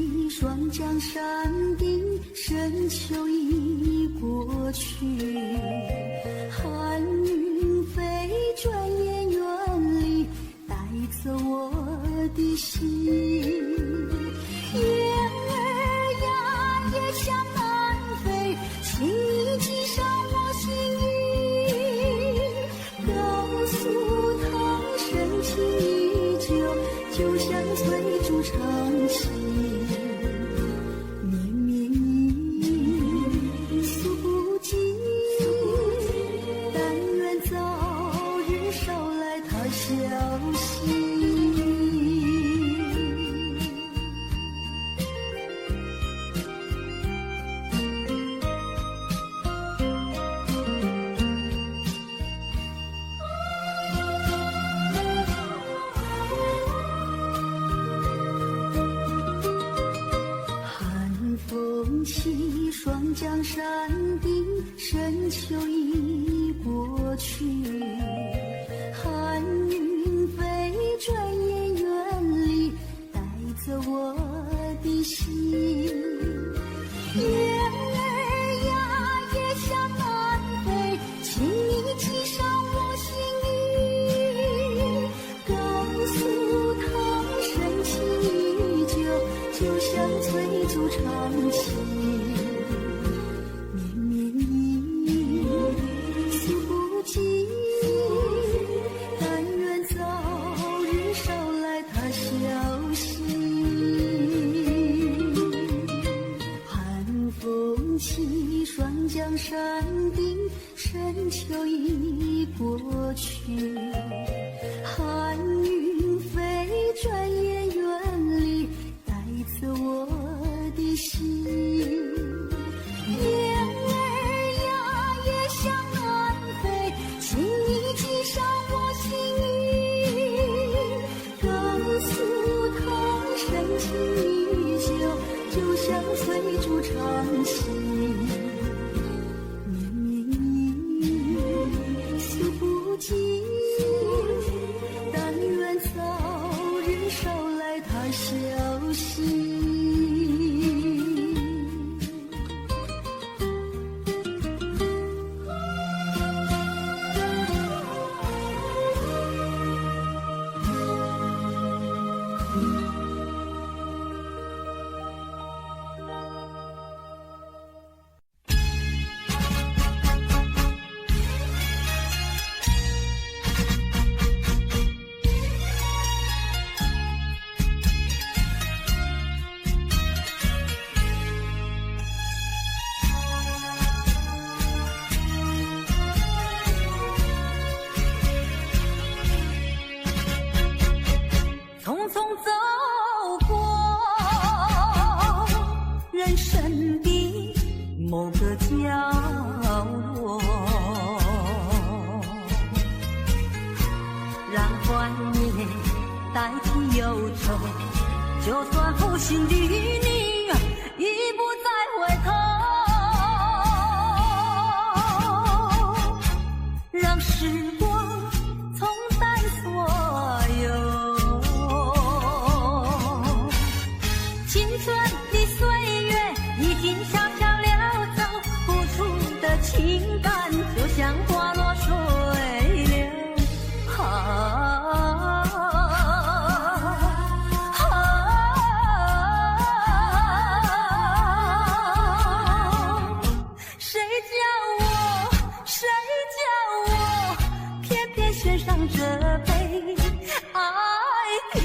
起，双江山顶，深秋已过去。寒云飞，转眼远离，带走我的心。月儿呀，也向南飞，请你系上我心语，告诉他深情依旧，就像翠竹长青。绵绵意诉不尽，但愿早日捎来他消息。起，双江山顶，深秋已过去。寒云飞，转眼远离，带走我的心。月儿呀，也向南飞，请你系上我心语，告诉他深情依旧，就像翠竹长青。双江山顶，深秋已过去。寒云飞，转眼远离，带走我的心。月儿呀，也向南飞，请你系上我心语，告诉他深情依旧，就像翠竹长青。但愿早日捎来他消息。某个角落，让怀念代替忧愁，就算负心的你已不再回头，让时光冲淡所有青春的岁月，已经悄悄情感就像花落水流，谁叫我偏偏选上这杯爱的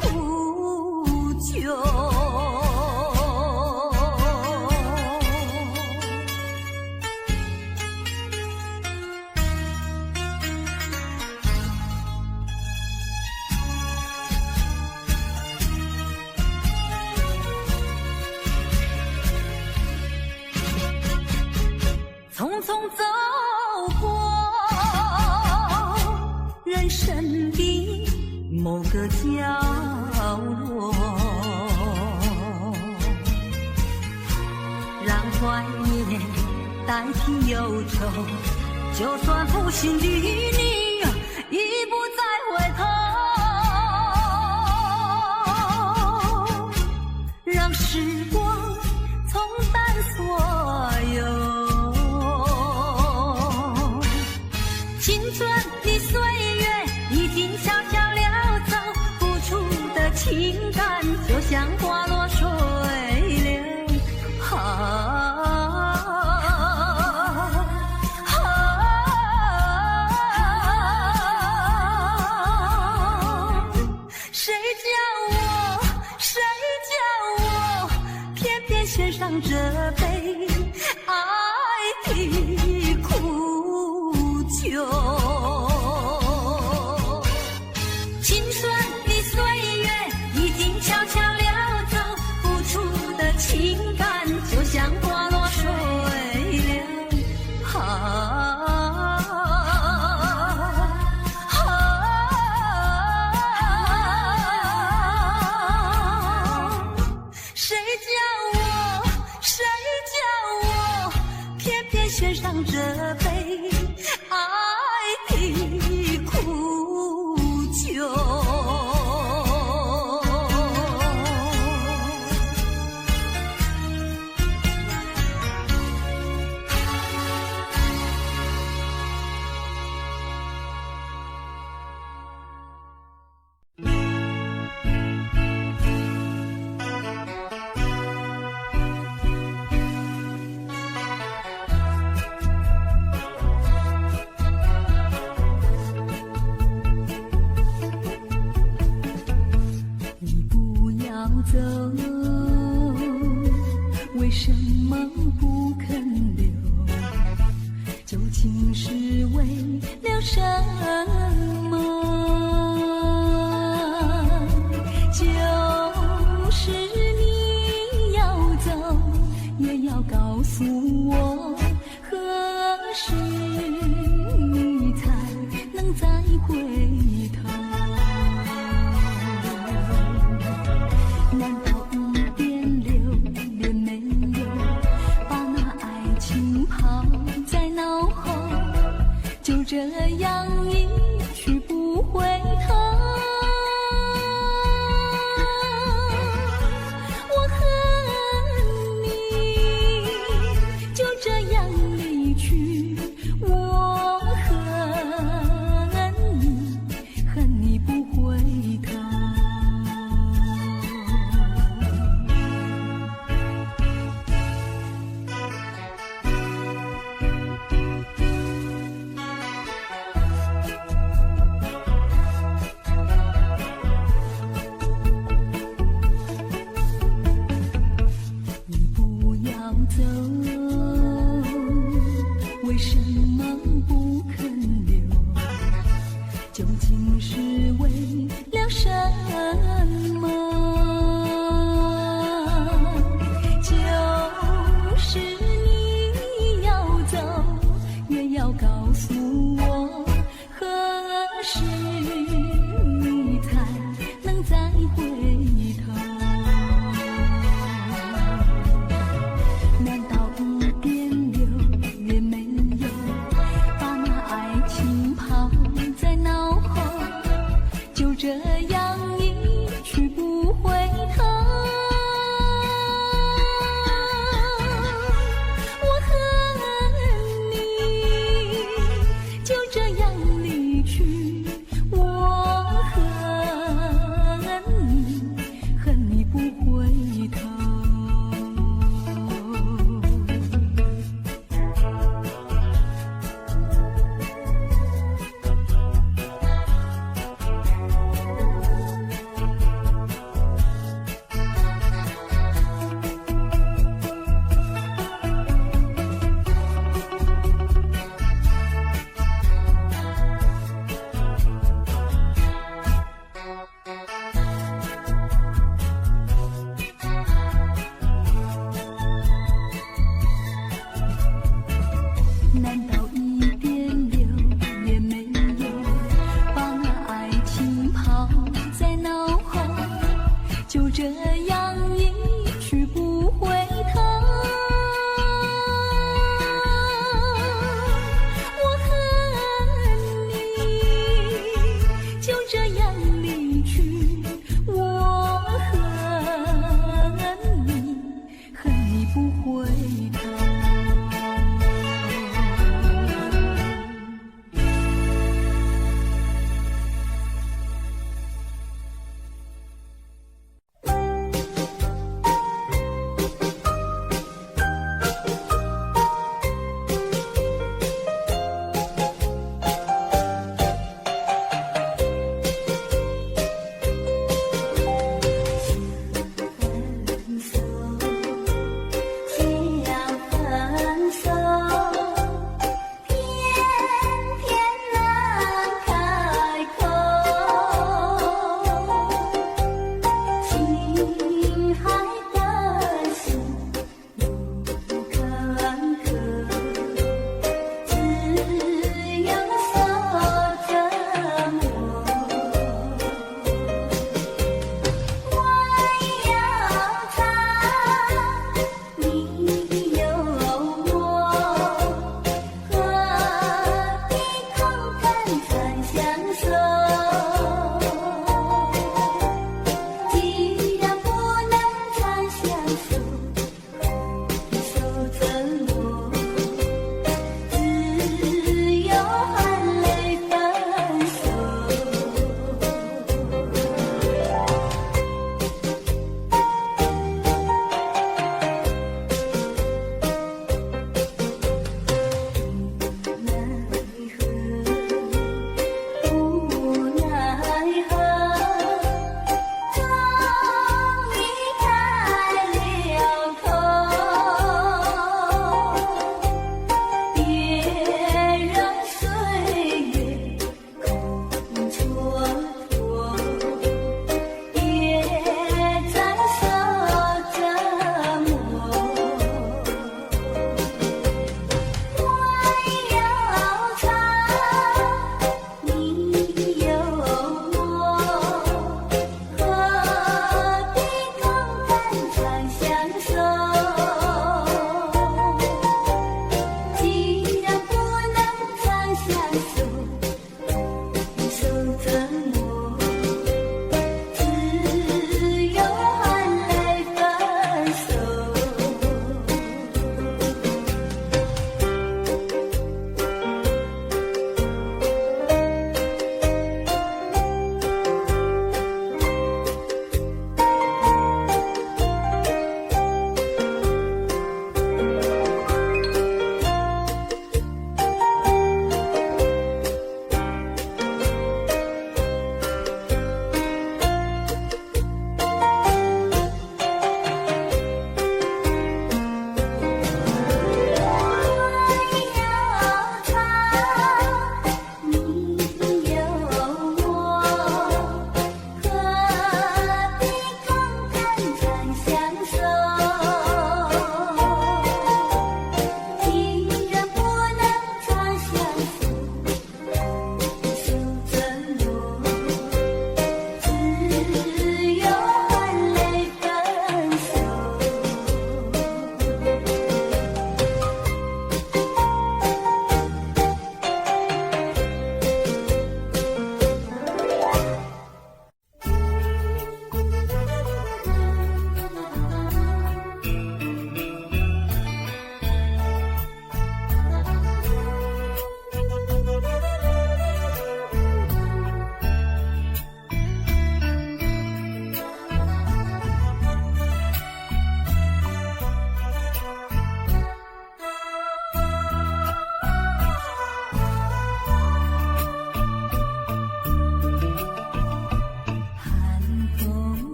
苦酒。匆匆走过人生的某个角落，让怀念代替忧愁，就算负心的你已不再回头，让时光冲淡所有。青春的岁月已经悄悄溜走，付出的情感就像花落水流。献上这杯爱的苦酒，青春的岁月已经悄悄溜走，付出的情感就像花落水流。献上这杯爱的苦酒。走，为什么不肯留？究竟是为了什么？就是你要走，也要告诉我，何时你才能再回头？难道一点留恋没有，把那爱情抛在脑后，就这样一去不回头？我恨你就这样离去，我恨你不回头。走，为什么不肯留？究竟是为了什么？就是你要走，也要告诉我，何时你才能再回头？难道回头。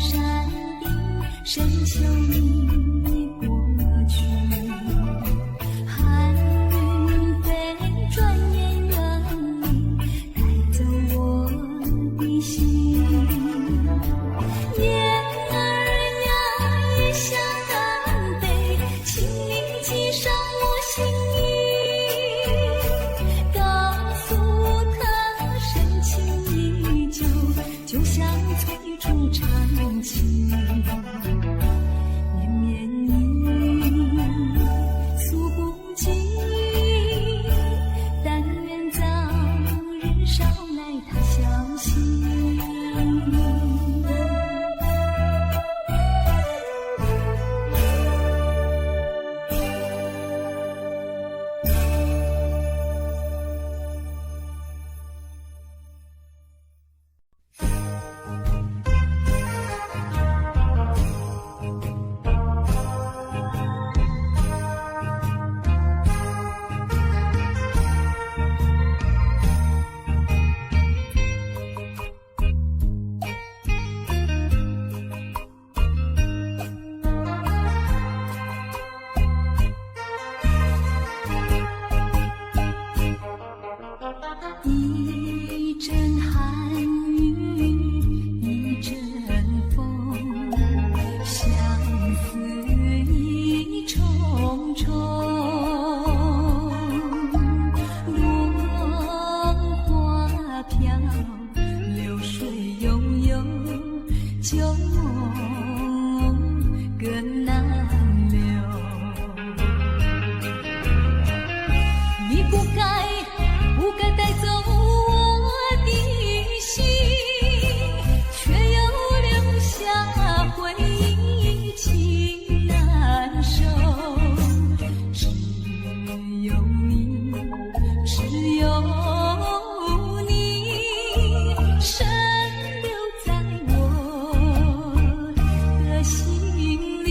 山顶，深秋已过去。寒云飞，转眼远离，带走我的心。雁儿呀，异乡南北，请你寄上我心意，告诉他深情依旧，就像最初长情。绵绵雨诉不尽，但愿早日捎来他消息。一阵寒雨，一阵风，相思意重重。落花飘，流水悠悠，旧梦更难留。你不该带走我的心，却又留下回忆，情难收。只有你，只有你，深留在我的心里。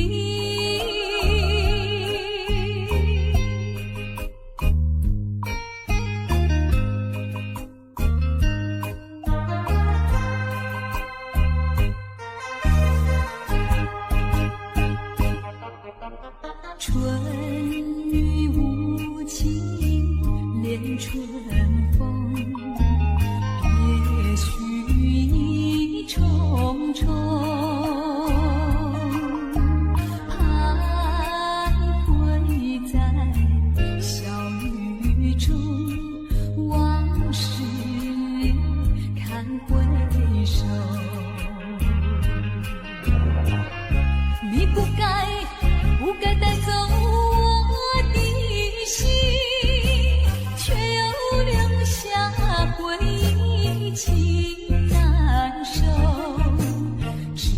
春雨无情恋春风，也许意重重，徘徊在小雨中，往事看回首。你不该带走我的心，却又留下回忆，情难收。只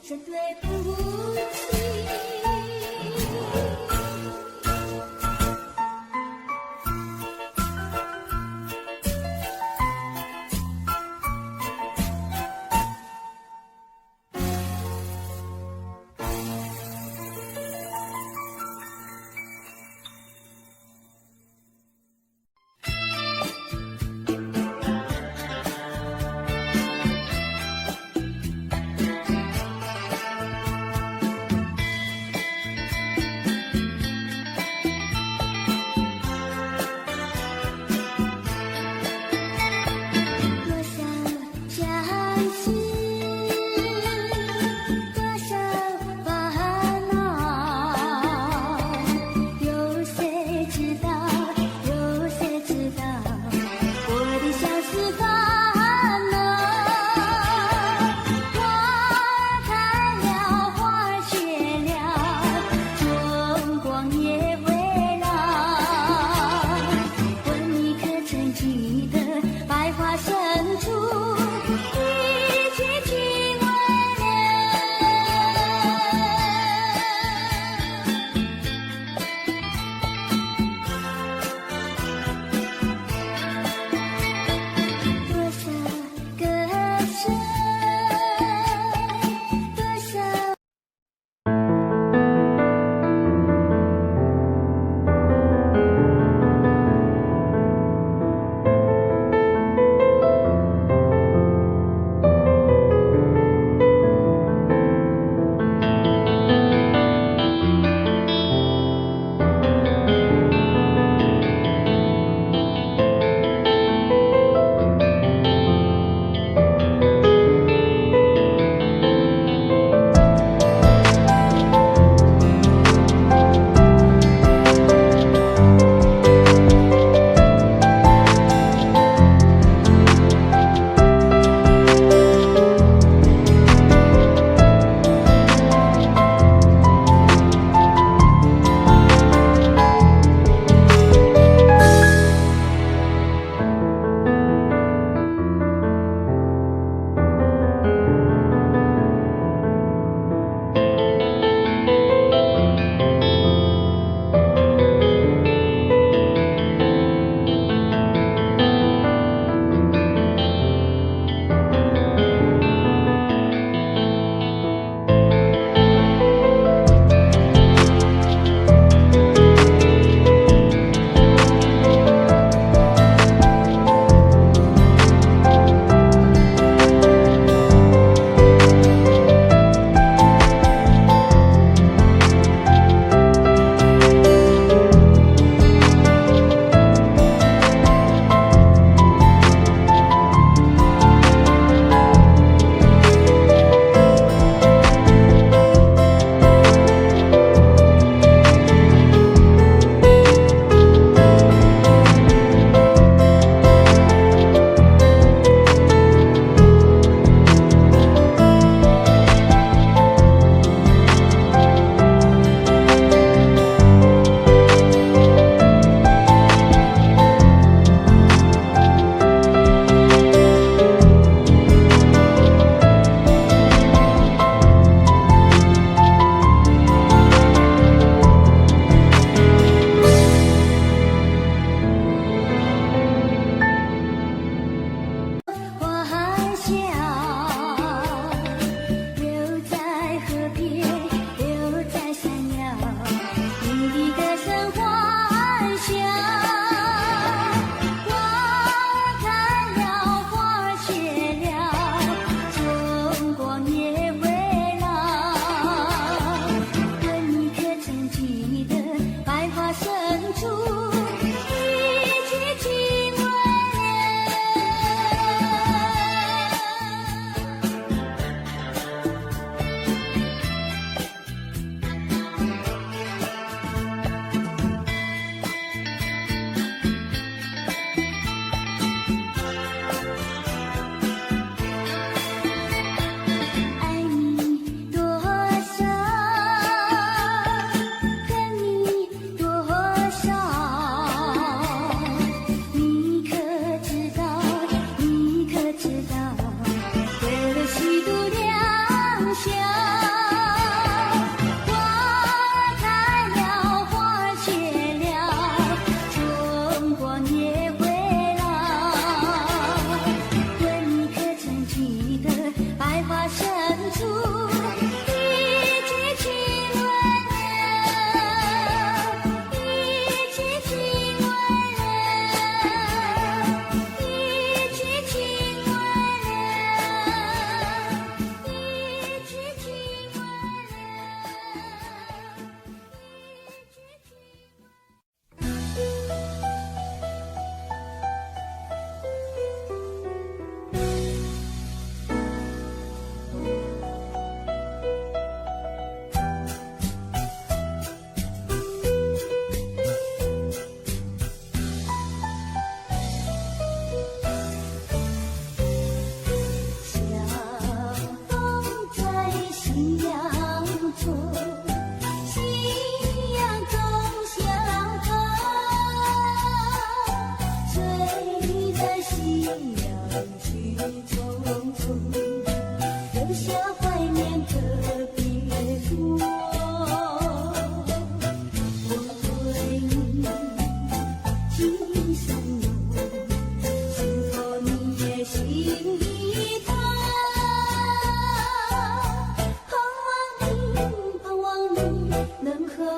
说对不起。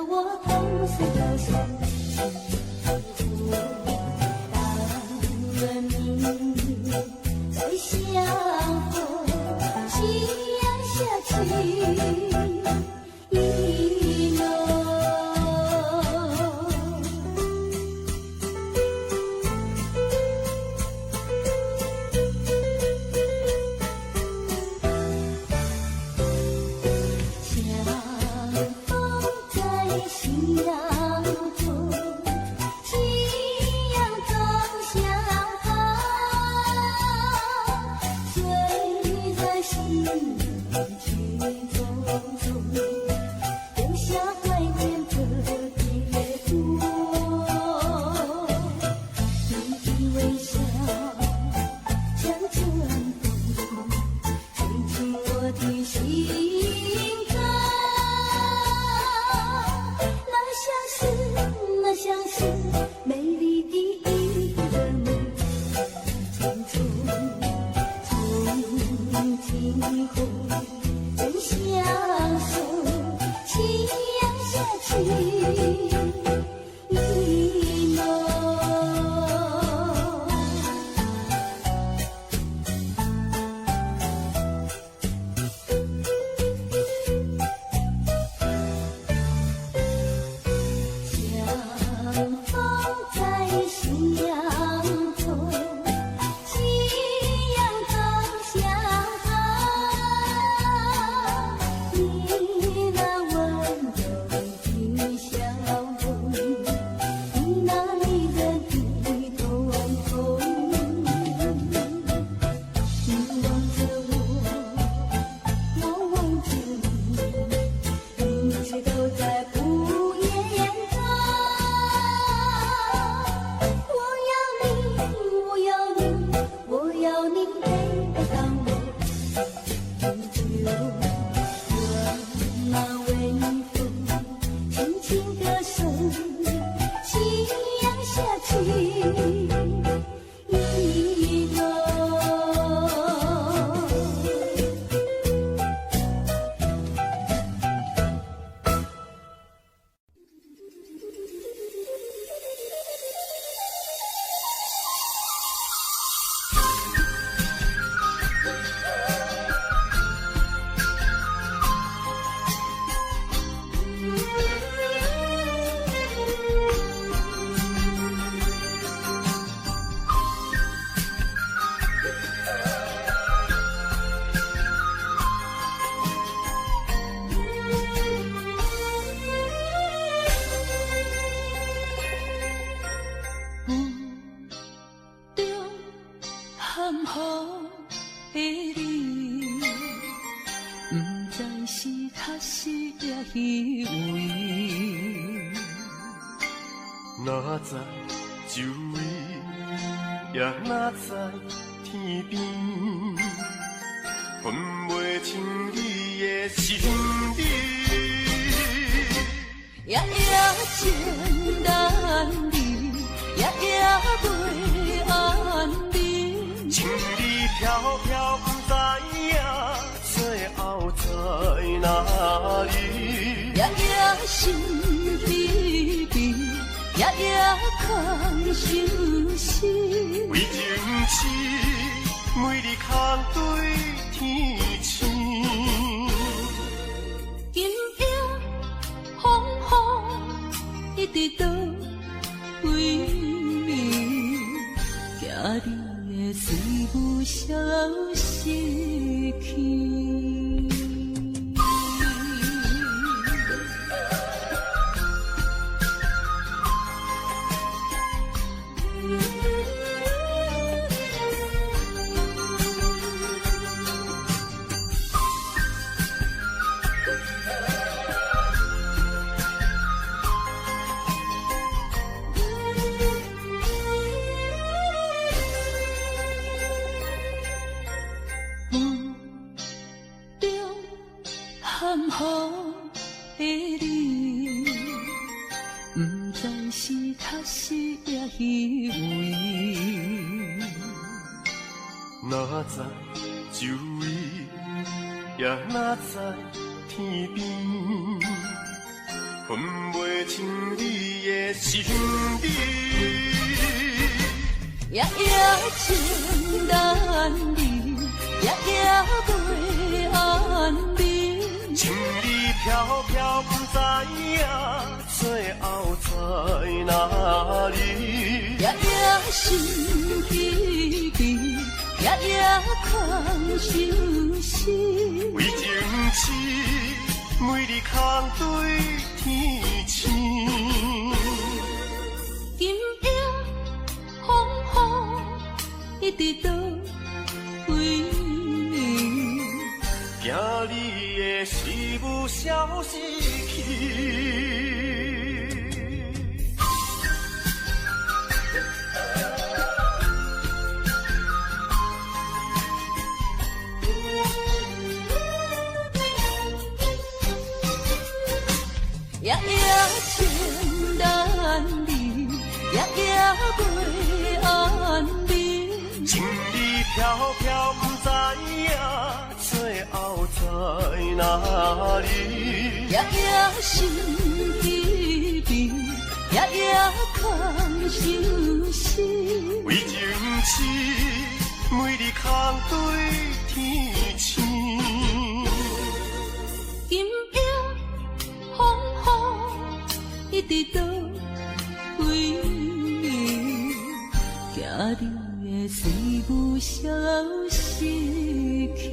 我同岁高兴，但愿明日再相逢，夕阳下去。哪知周围，也哪知天边，分袂清你的心理。夜夜情难离，夜夜袂安宁。情理飘飘，不知影最后在哪里。夜夜心悲悲。夜夜空相思，为情痴，每日空对天星。今夜风雨一直倒位，惊你的水母消失去。含糊的你，不知是确实也虚伪。哪知周围，也哪知天边，分袂清你的心意。夜夜情难离，夜夜袂安眠。情意飘飘，不知影最后在哪里。夜夜心悲悲，夜夜空相思。为情痴，每日空对天星。今夜风雨一直倒位，惊你的事物消失去。夜夜情难离，夜夜袂安眠。情意飘飘，不知影最后在哪里。夜夜心悲悲，夜夜空相思。为情痴，每日空对天星。今夜风雨一直倒位，惊你的事物消失去。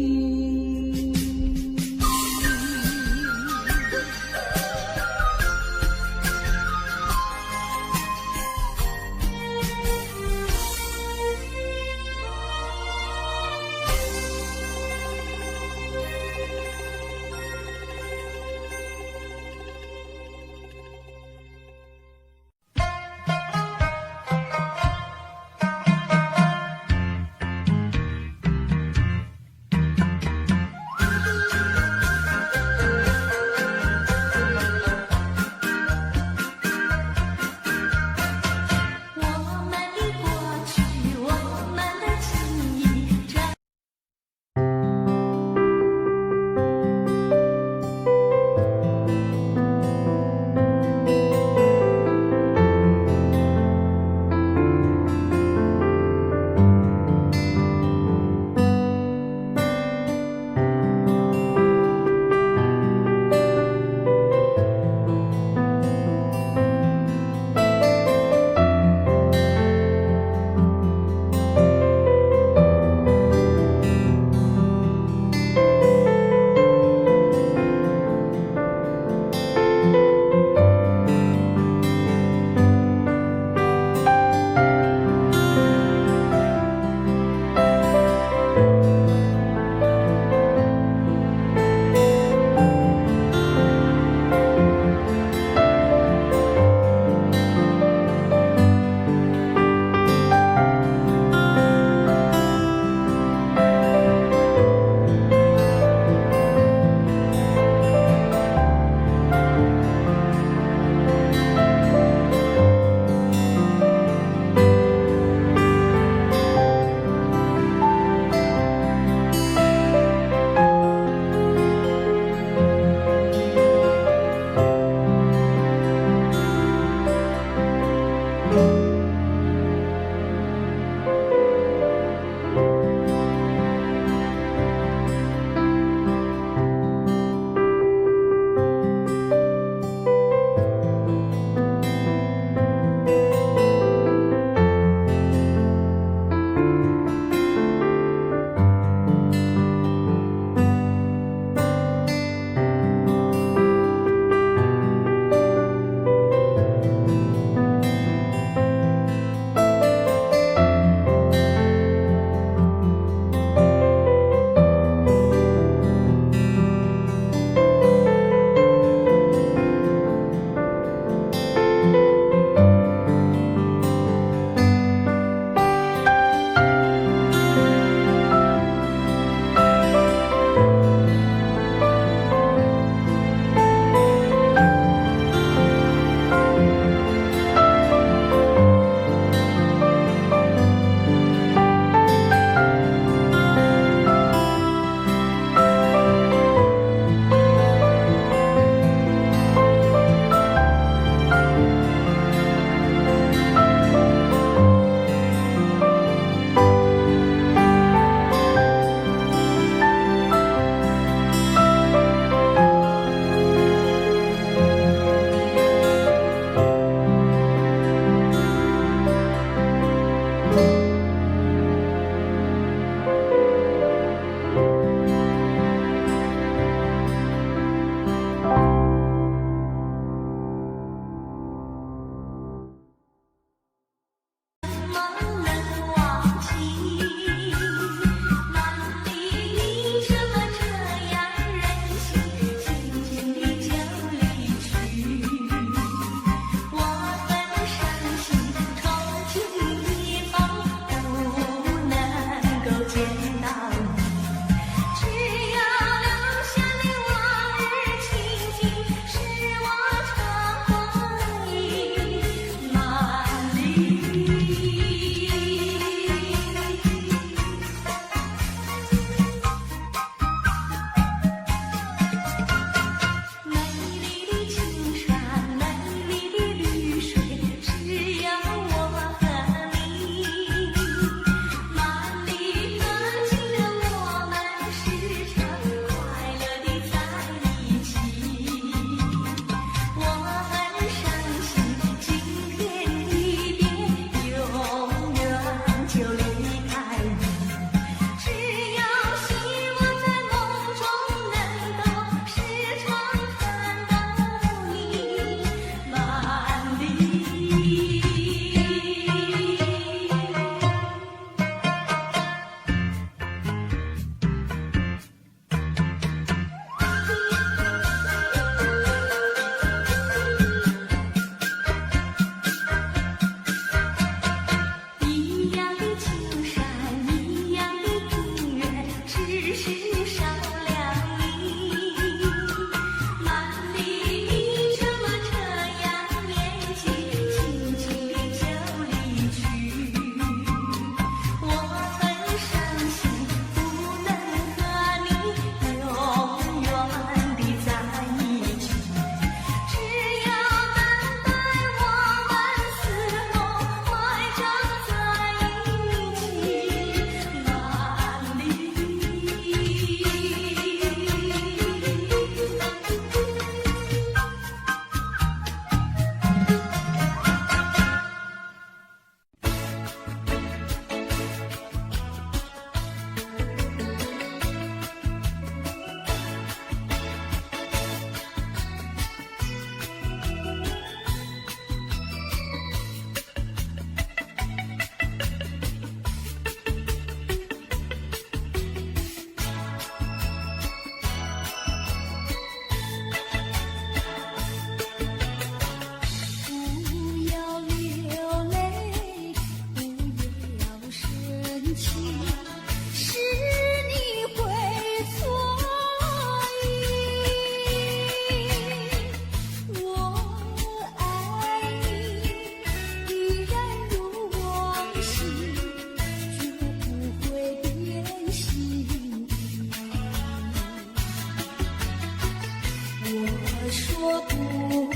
说不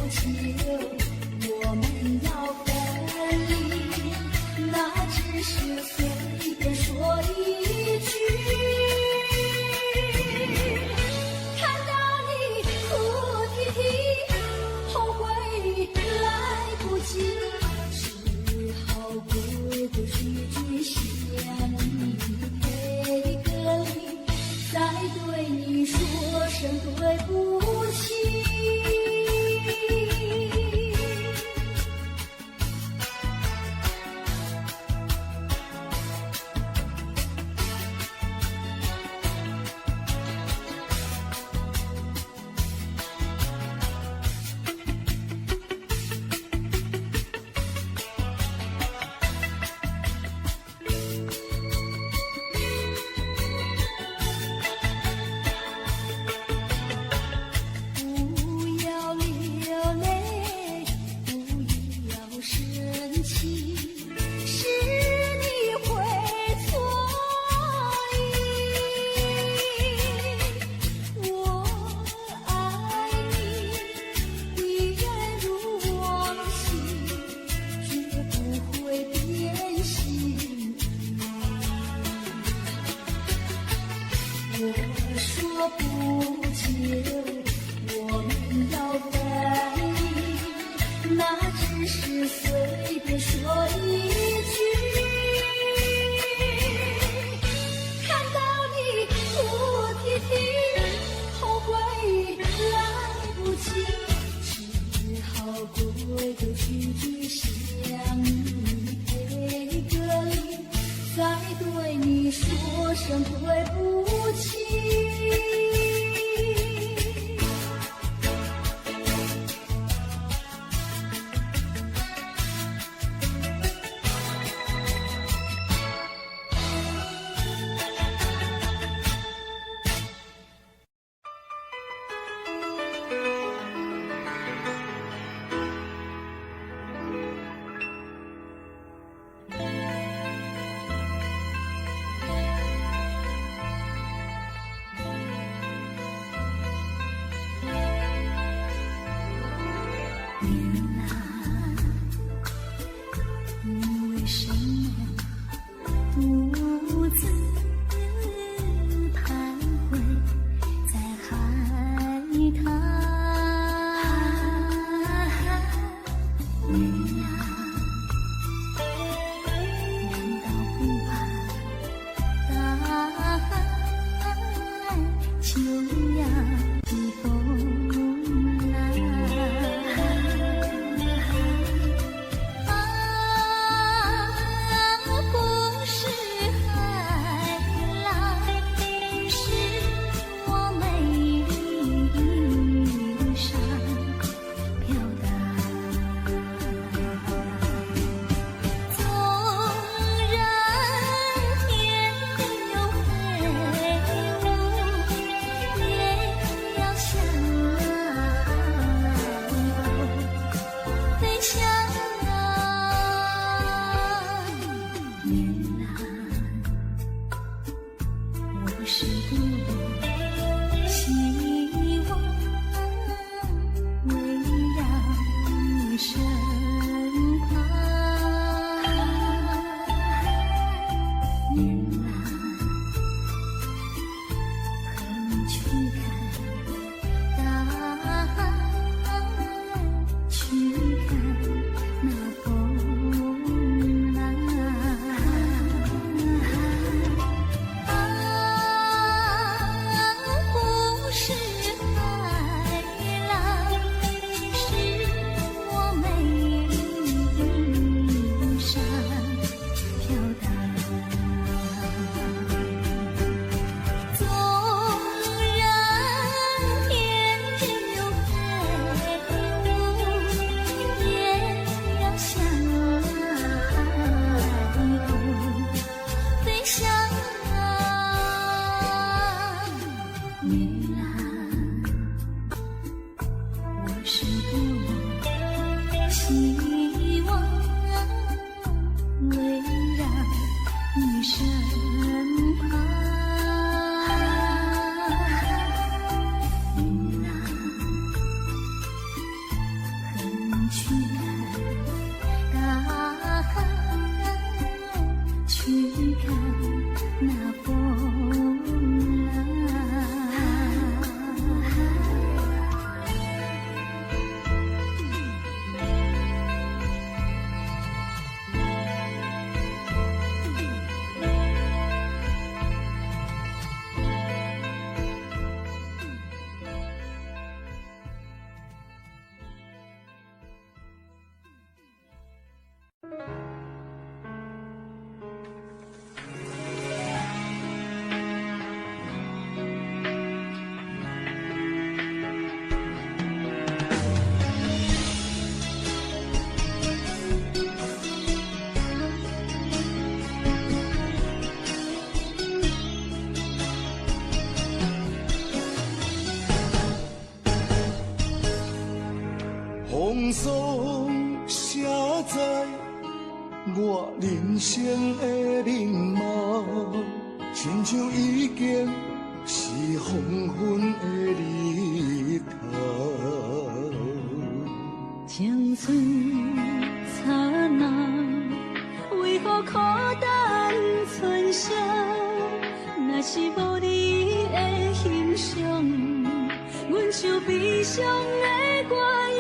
久我们要分离，那只是随便说一句。看到你哭啼啼，后悔来不及，只好规规矩矩向你赔个礼，再对你说声对不起。我说不久我们要分离，那只是随便说一句。看到你哭啼啼，后悔来不及，只好规规矩矩向你赔个礼，再对你说声对不起。风霜写在我人生的面貌，亲像已经是黄昏的日头。青春刹那，为何孤单存剩？若是无你的欣赏，阮就悲伤的歌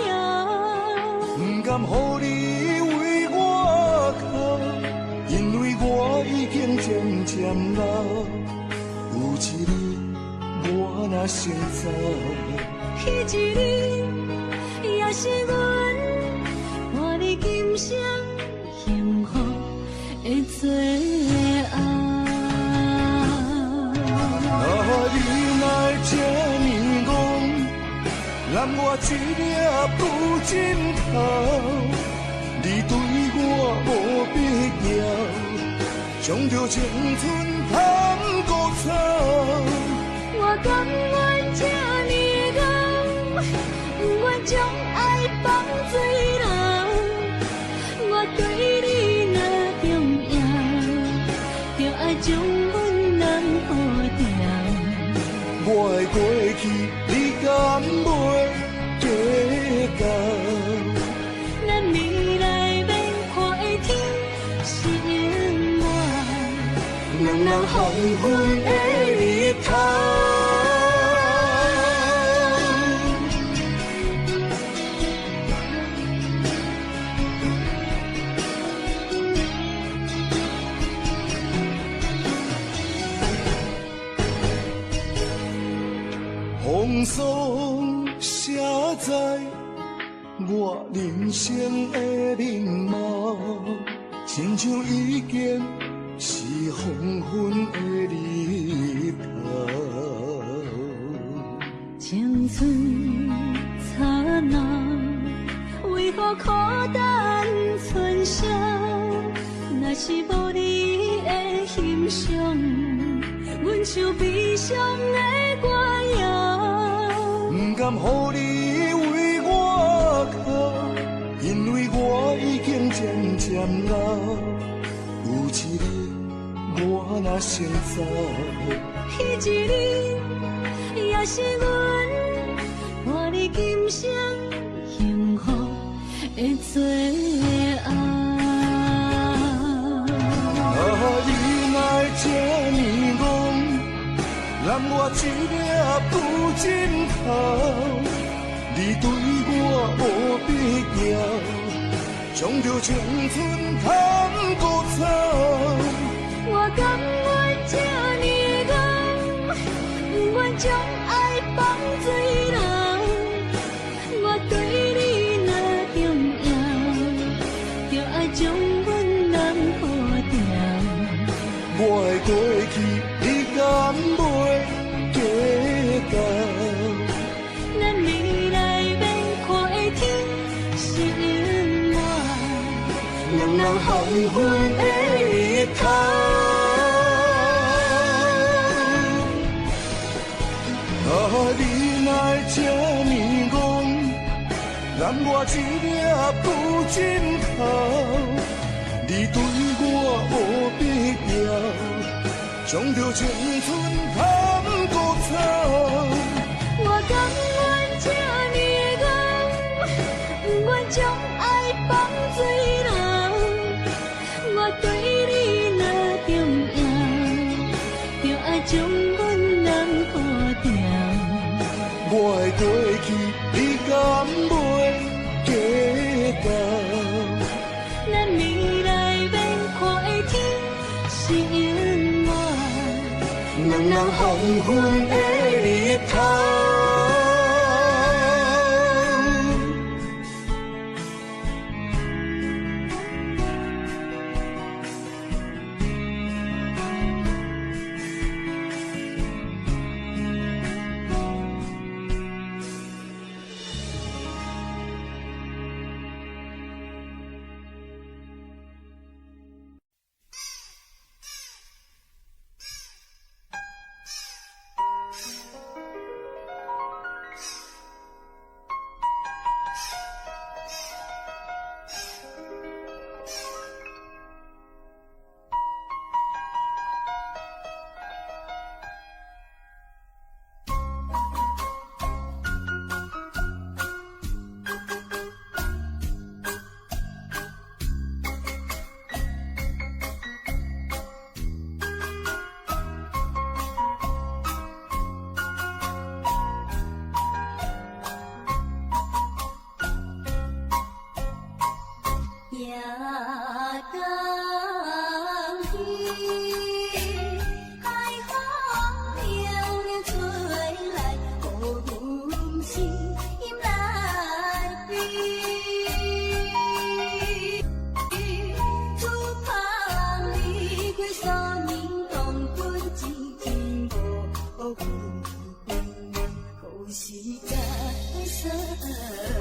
谣。不甘予你为我哭，因为我已经渐渐老。有一日我若先走，彼一日也是阮伴你今生幸福的最后。你若这呢戆，揽我一粒不尽头，你对我无必要，将着青春贪孤草。我甘愿这呢戆，不愿将爱放水流。我对你若重要，就爱将阮人保掉。我的过去，你敢袂计较？咱未来免看的天是永远，两人黄昏的日头。风霜写在我人生的面貌，亲像已经是黄昏的日头。青春刹那，为何孤单存剩？若是无你的欣赏，阮就悲伤的歌谣。不甘予你为我哭，因为我已经渐渐老。有一日我若先走，彼一日也是阮伴你今生幸福的最后。你若这呢戆，揽我一粒不尽头，你对我无必要，将着青春贪孤草。我甘愿这呢戆，不愿将爱放水流。我对你若重要，就爱将阮人保掉。我的过去，你敢袂计较？咱未来免看的天是永远，两人黄昏的日头。你若这呢戆，揽我一粒不尽头，你对我无必要，将着青春贪孤草。我甘愿这呢戆，不愿将爱放水流。我对你若重要，就爱将阮人保掉。我的过去，你敢袂计较？咱未来免看的天是永远，两人黄昏的日头。去。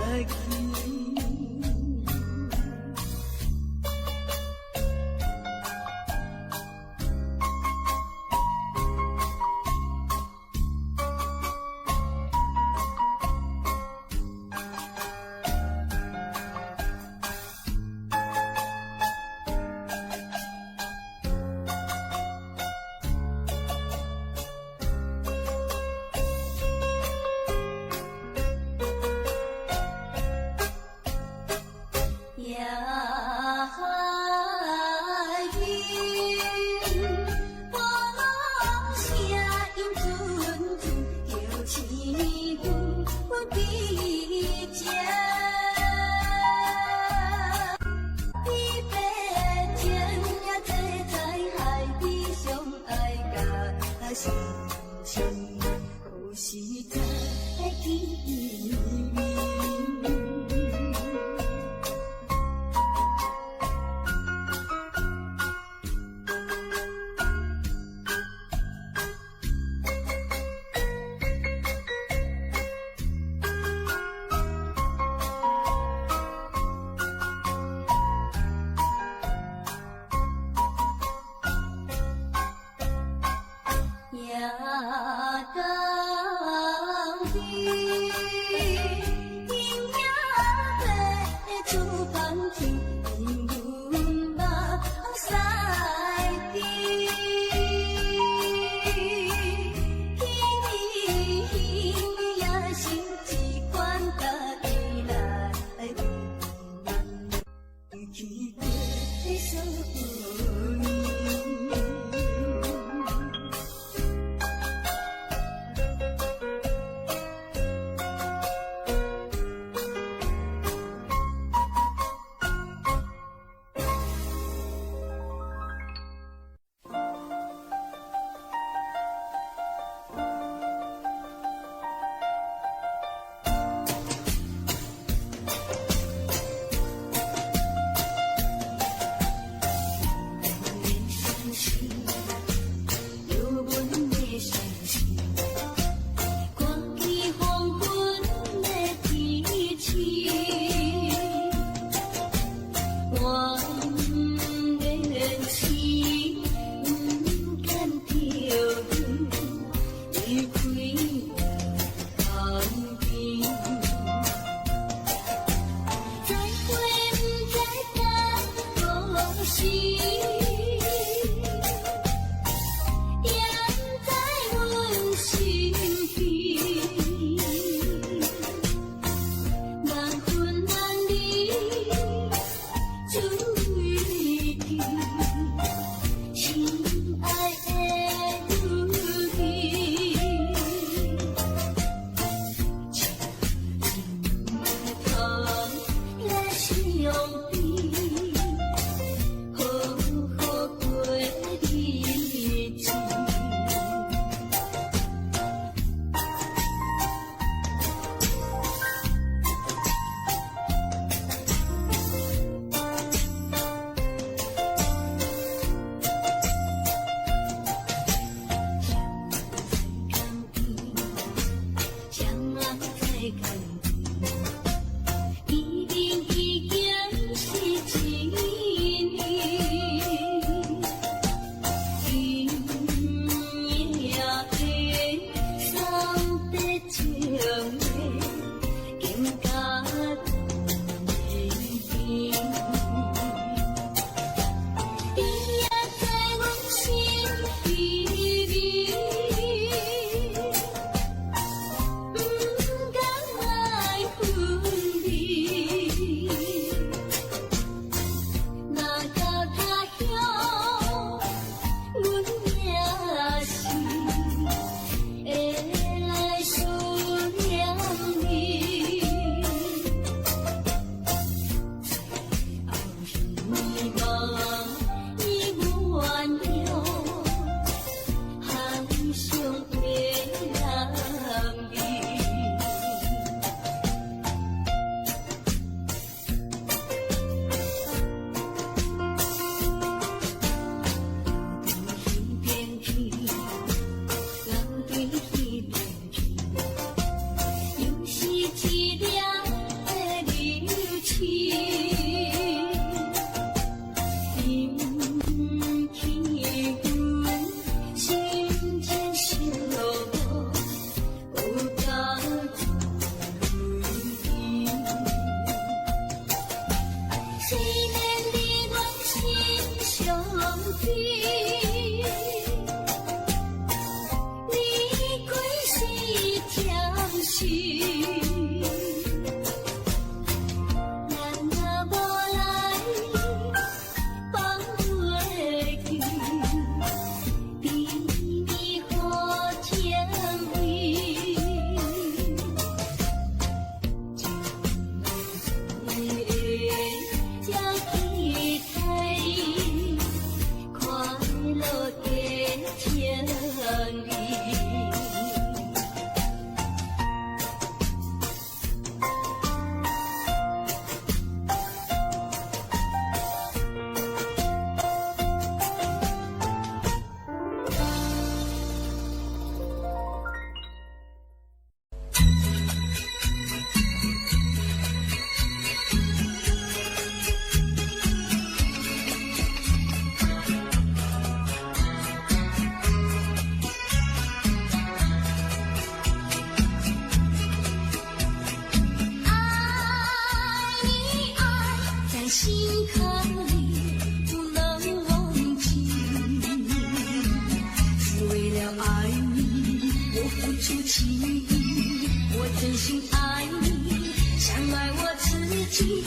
己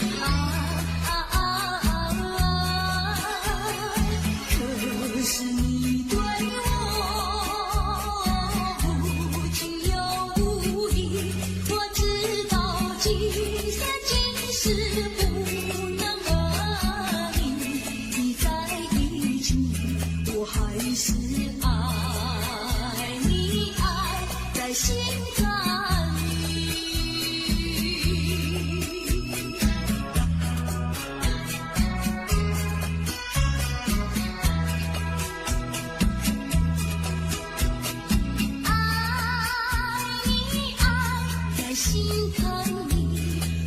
可是你对我无情又无义，我知道今生今世不能和你在一起，我还是爱你，爱在心坎里。心坎里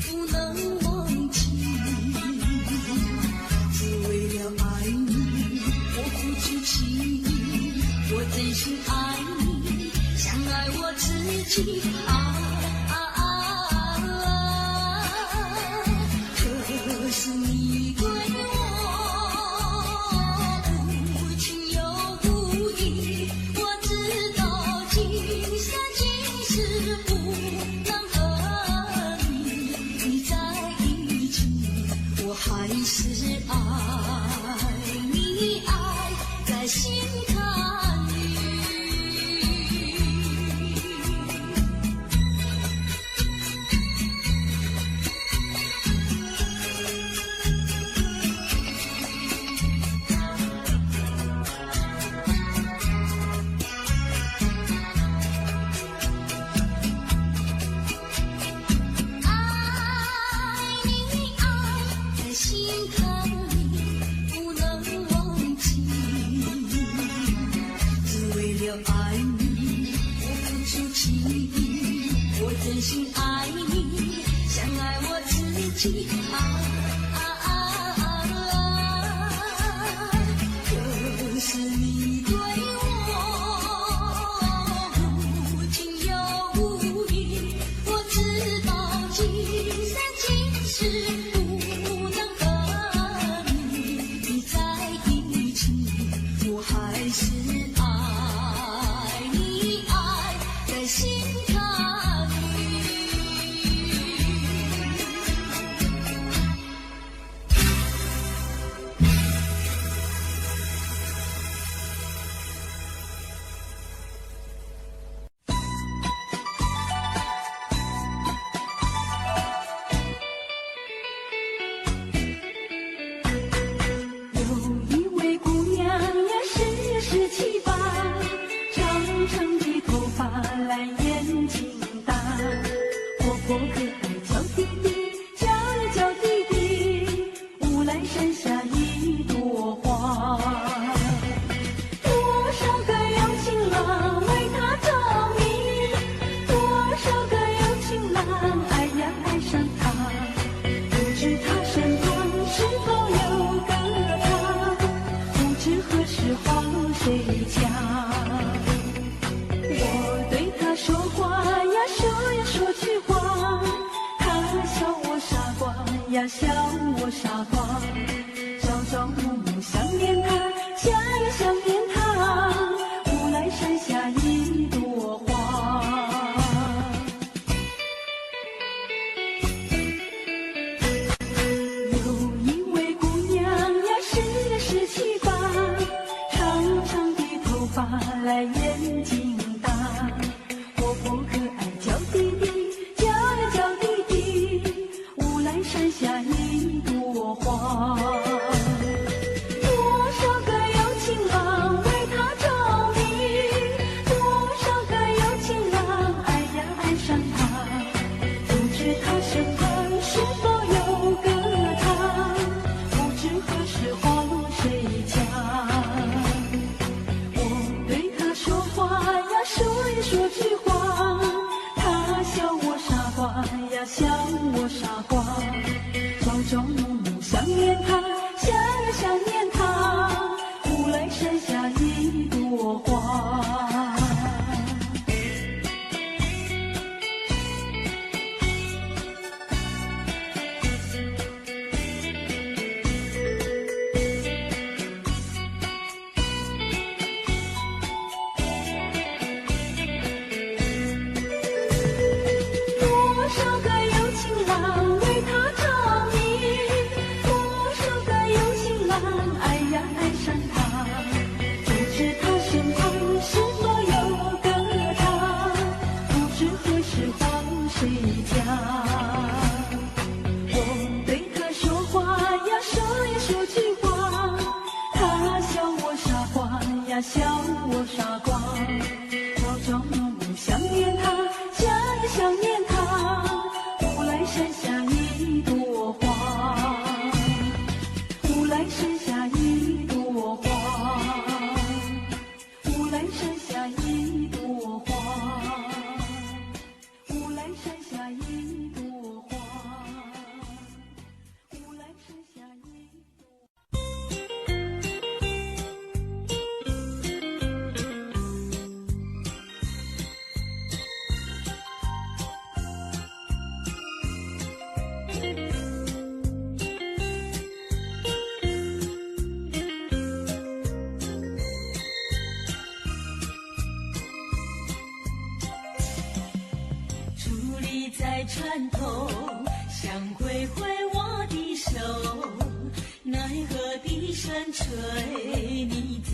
不能忘记，只为了爱你，我付出情谊，我真心爱你，像爱我自己。可是你对我无情又无义，我知道今生今世不还是爱你，爱在心坎里。心坎里不能忘记，只为了爱你，我付出情谊，我真心爱你，像爱我自己。可是你对我无情又无义，我知道今生今世还是爱你，爱在心坎里。有一位姑娘呀，17、8，长长的头发，蓝眼睛大，活泼可爱叫弟弟，叫呀叫弟弟，乌来山下一朵花。多少个有情郎为她着迷，多少个有情郎爱呀爱上她，不知她身旁是否有个他，不知何时花落谁家。我对他说话呀，说呀说句话，他笑我傻瓜呀，笑我傻瓜，朝朝暮暮想念他，想呀想念他，乌来山下一朵花。有一位姑娘呀，17、8，长长的头发，蓝眼睛大，活泼可爱叫弟弟，叫呀叫弟弟，乌来山下一朵花。多少个有情郎为她着迷，多少个有情郎爱呀爱上她，不知她身旁是否有个他，不知何时花落谁家。我对他说话呀，说呀说句话，他笑我傻瓜呀，笑我傻瓜，朝朝暮暮想念他，想呀想念他，乌来山下一朵花。多少个有情郎为他笑我傻瓜，朝朝暮暮想念他，想也想念他。乌来山下一朵花，乌来山下一朵花，乌来山下一朵花，乌来山下一朵花，乌来山下一朵。伫立在船头，想挥挥我的手，奈何笛声吹你走。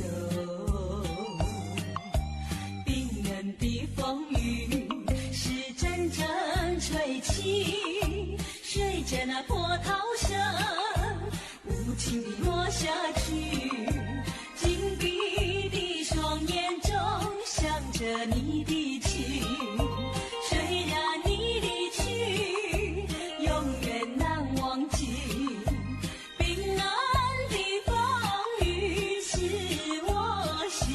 冰冷的风雨是阵阵吹起，随着那波涛声无情地落下去。紧闭的双眼中想着你的情，虽然你离去永远难忘记。冰冷的风雨刺我心，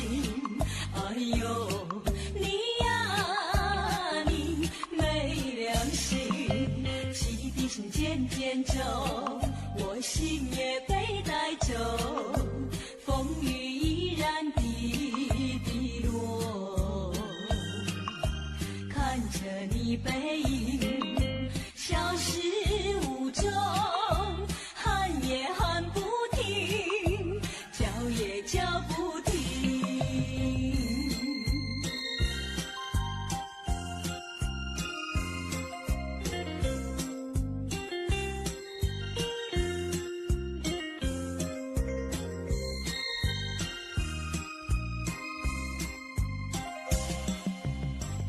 哎呦你呀你没良心。汽笛声渐渐走，我心也被带走，风雨依然滴滴落。看着你背影消失无踪，喊也喊不停，叫也叫不停。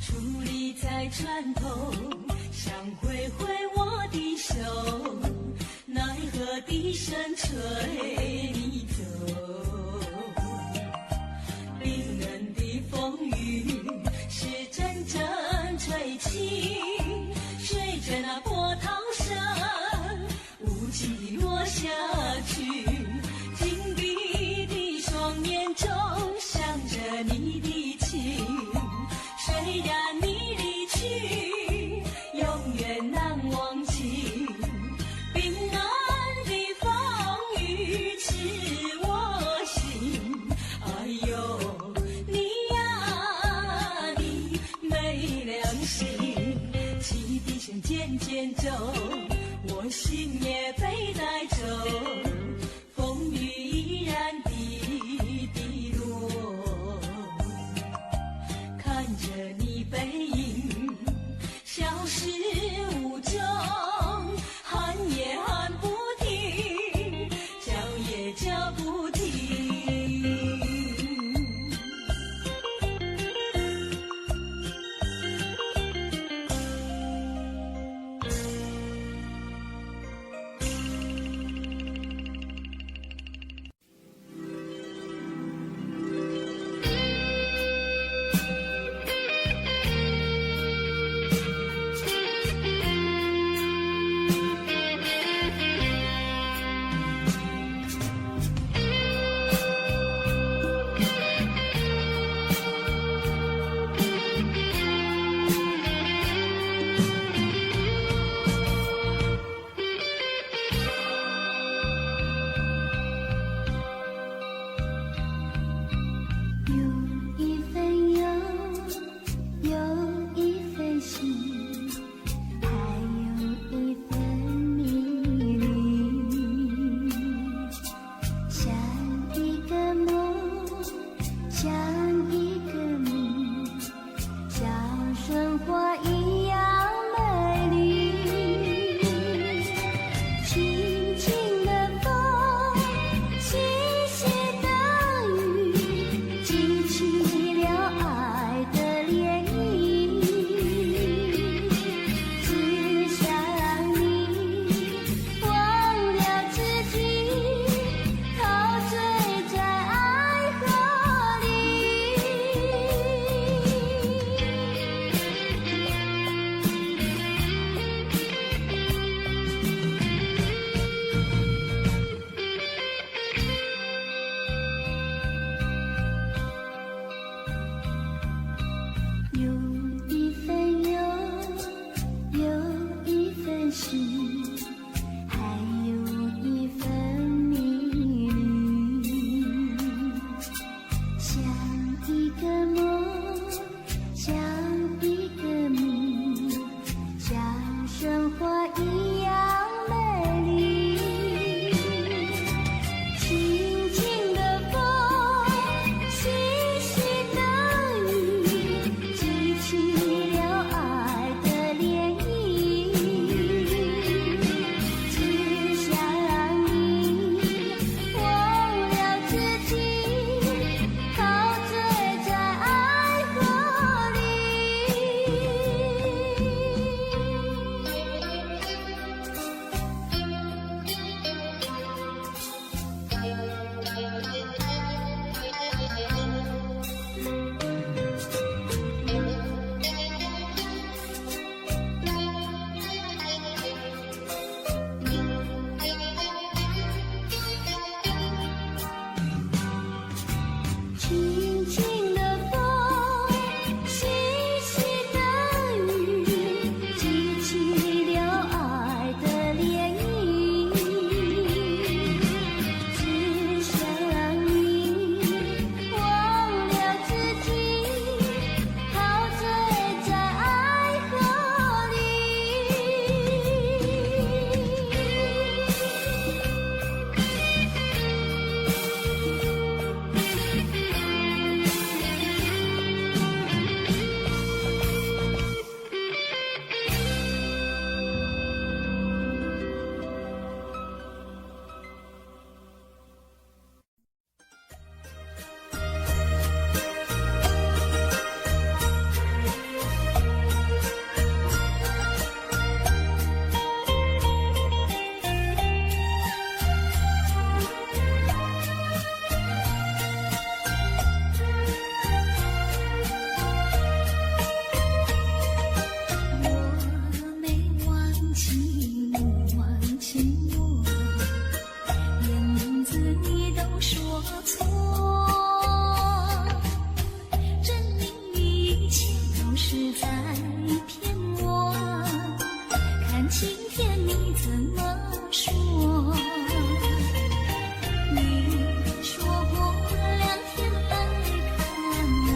伫立在船头，想挥挥我的手，奈何笛声吹你走。冰冷的风雨是阵阵吹起，随着那波涛声无情地落下去。紧闭的双眼中想着你的情，虽然你离去永远难忘记。冰冷的风雨刺我心，哎呦你呀你没良心。汽笛声渐渐走，我心也被带走，风雨依然滴滴落。看着你背影消失无踪，喊也喊不停，叫也叫不停。还有一份迷离，像一个梦，像一个谜，像神话一样美丽。轻轻的风，细细的雨，激起了爱的涟漪。只想让你忘了自己，陶醉在爱河里。轻轻的风，细细的雨，激起了爱的涟漪。只想让你忘了自己，陶醉在爱河里。我没忘记你，忘记我，连名字你都说错，证明你一切都是在骗我。看今天你怎么说？你说过2天来看我，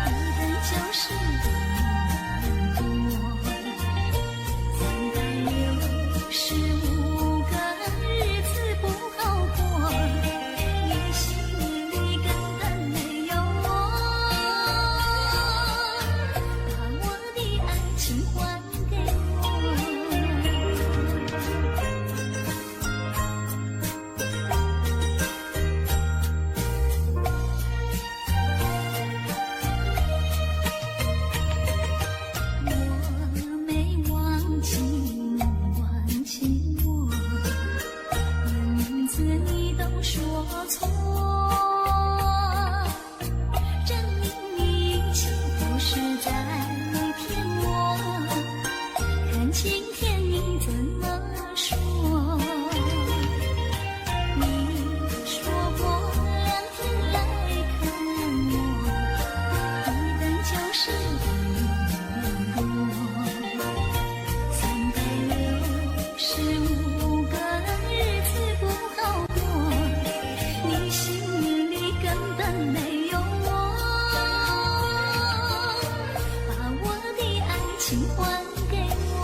一等就是365个日子不好过，你心里根本没有我，把我的爱情还给我没忘记你，忘记我，连名字你都说错，证明你一切都是在骗我。看今天你怎么说？你说过2天来看我，一等就是365个日子不好过，你心里根本没有我，把我的爱情还给我。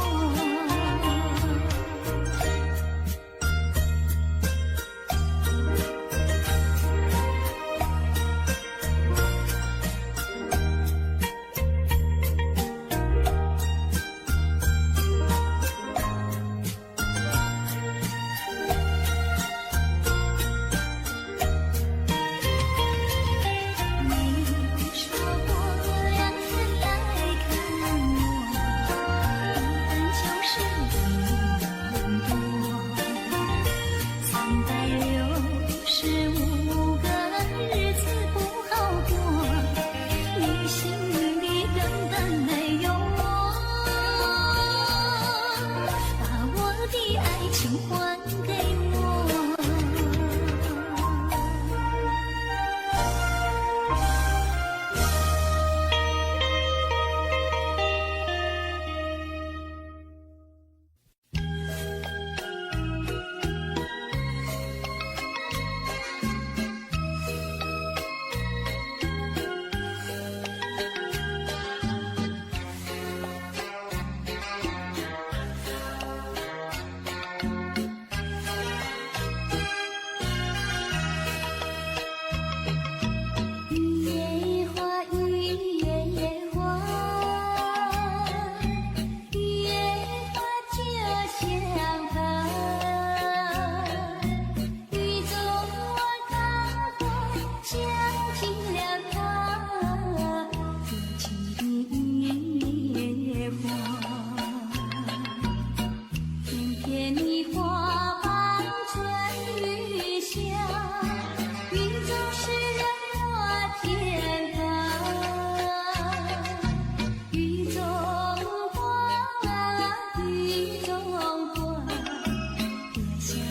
你说过2天来看我，一等就是365个日子不好过，你心里根本没有我，把我的爱情还给我。片泥花伴春雨下，雨中诗人我天堂。雨中花，雨中花，别想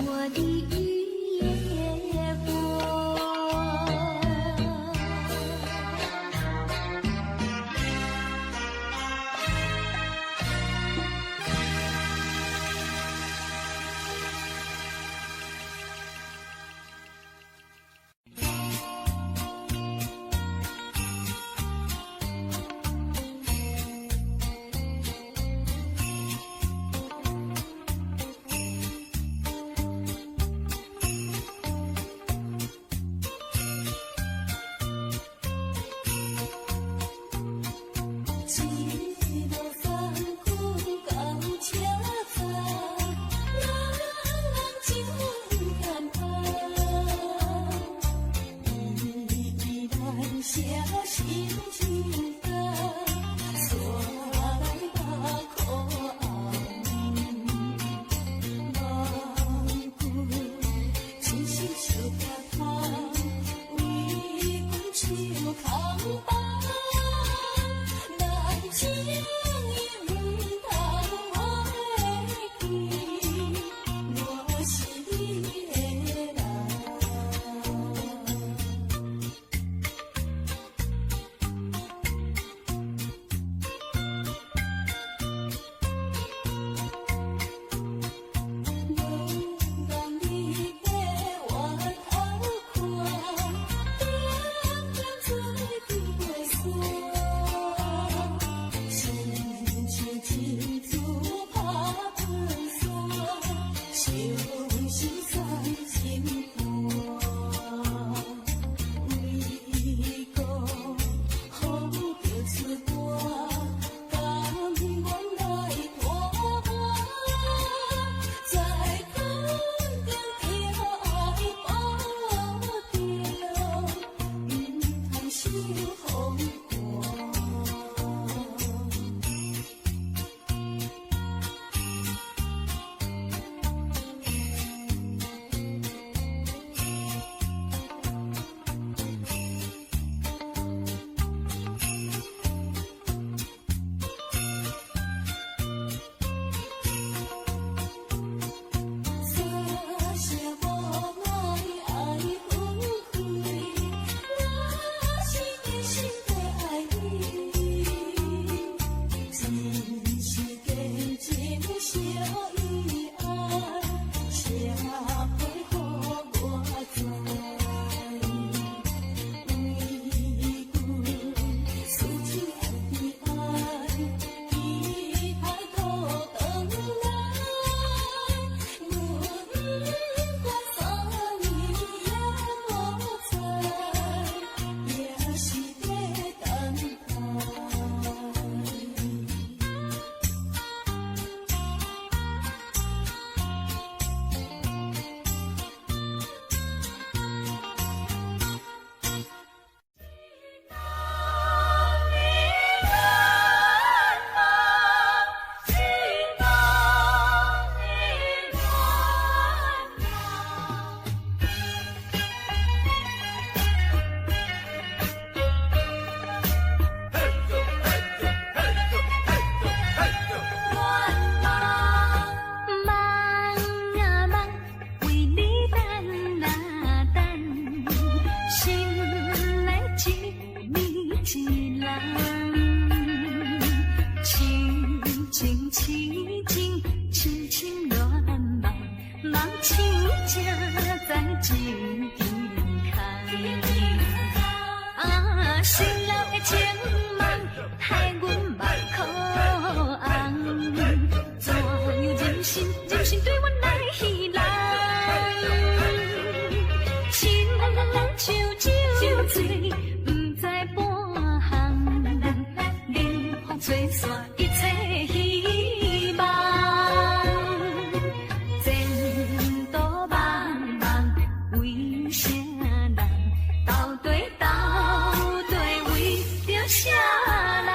我的月风。新老的情梦害阮目眶红，怎样忍心对阮来戏人？亲像酒醉，不知半行，冷风吹散一切希望。前途茫茫，为啥人？到底为着啥人？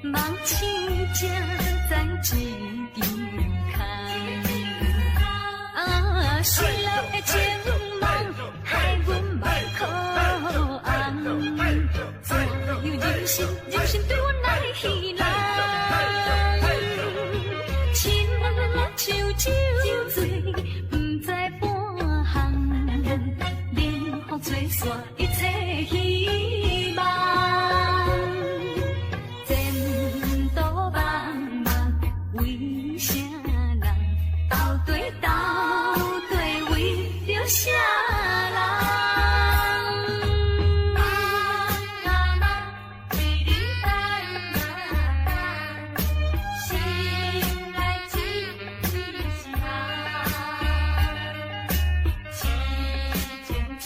梦醒才在一场空，新老的情梦害阮目眶红，怎样忍心对阮来戏人？亲像酒醉，不知半行，冷风吹散一切希望。为啥人？到底为着啥人？心内只是爱，痴情痴。